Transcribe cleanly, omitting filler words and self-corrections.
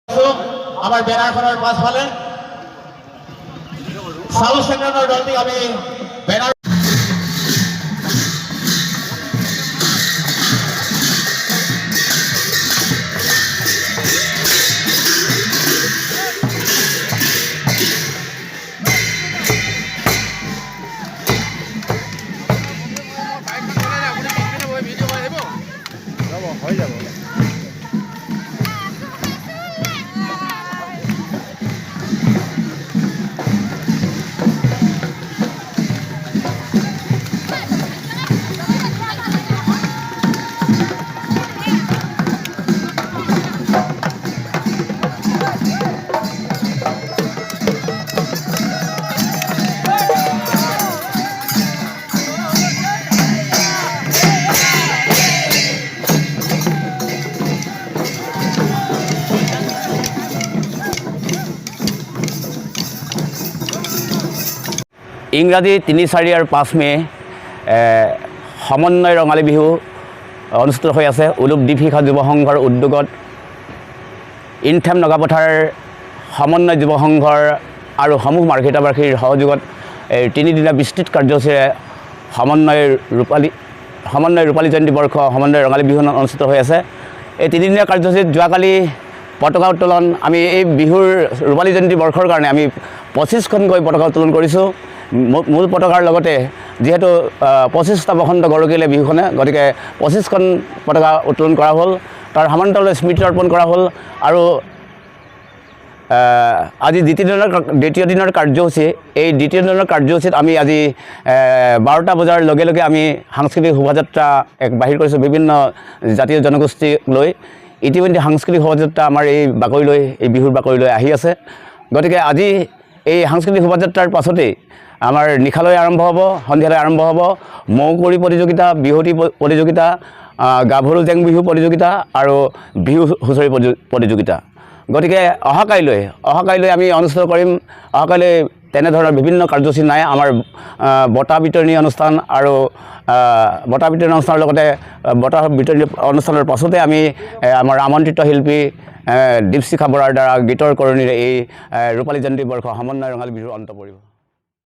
আমাৰ ব্যানাৰখনৰ পাছফালে সাউথ সেক্টৰৰ দলটি আমি ব্যানাৰ ইংৰাজী ৩, ৪ আৰু ৫ মে সমন্বয় ৰঙালী বিহু অনুষ্ঠিত হৈ আছে। উলুপ দ্বীপশিখা যুৱ সংঘৰ উদ্যোগত ইনথেম নগাপথাৰ সমন্বয় যুৱ সংঘৰ আৰু সমূহ মাৰ্ঘেৰিটাবাসীৰ সহযোগত ৩ দিনীয়া বিস্তৃত কাৰ্যসূচীৰে সমন্বয় ৰূপালী জয়ন্তী বৰ্ষ সমন্বয় ৰঙালী বিহু অনুষ্ঠিত হৈ আছে। এই ৩ দিনীয়া কাৰ্যসূচীত যোৱাকালি পতাকা উত্তোলন আমি এই বিহুৰ ৰূপালী জয়ন্তী বৰ্ষৰ কাৰণে আমি ২৫খনকৈ পতাকা উত্তোলন কৰিছোঁ। মূল পতাকাৰ লগতে যেহেতু ২৫টা বসন্ত গৰকিলে বিহুখনে, গতিকে ২৫খন পতাকা উত্তোলন কৰা হ'ল। তাৰ সমান্তৰালভাৱে স্মৃতি অৰ্পণ কৰা হ'ল। আৰু আজি দ্বিতীয় দিনৰ কাৰ্যসূচী, এই দ্বিতীয় দিনৰ কাৰ্যসূচীত আমি আজি ১২টা বজাৰ লগে লগে আমি সাংস্কৃতিক শোভাযাত্ৰা বাহিৰ কৰিছোঁ বিভিন্ন জাতীয় জনগোষ্ঠীক লৈ। ইতিমধ্যে সাংস্কৃতিক শোভাযাত্ৰা আমাৰ এই বাকৰিলৈ, এই বিহুৰ বাকৰিলৈ আহি আছে। গতিকে আজি এই সাংস্কৃতিক শোভাযাত্ৰাৰ পাছতেই আমাৰ নিশালৈ আৰম্ভ হ'ব, সন্ধিয়ালৈ আৰম্ভ হ'ব মৌকুঁৱৰী প্ৰতিযোগিতা, বিহুৱতী প্ৰতিযোগিতা, গাভৰু জেং বিহু প্ৰতিযোগিতা আৰু বিহু হুঁচৰি প্ৰতিযোগিতা। গতিকে অহাকাইলৈ আমি অনুষ্ঠিত কৰিম। অহাকাইলৈ তেনেধৰণৰ বিভিন্ন কাৰ্যসূচী নাই। আমাৰ বঁটা বিতৰণী অনুষ্ঠান আৰু বঁটা বিতৰণী অনুষ্ঠানৰ লগতে বঁটা বিতৰণী অনুষ্ঠানৰ পাছতে আমি আমাৰ আমন্ত্ৰিত শিল্পী দীপশিখা বৰাৰ দ্বাৰা গীতৰ কৰণীৰে এই ৰূপালী জয়ন্তী বৰ্ষ সমন্বয় ৰঙালী বিহুৰ অন্ত পৰিব।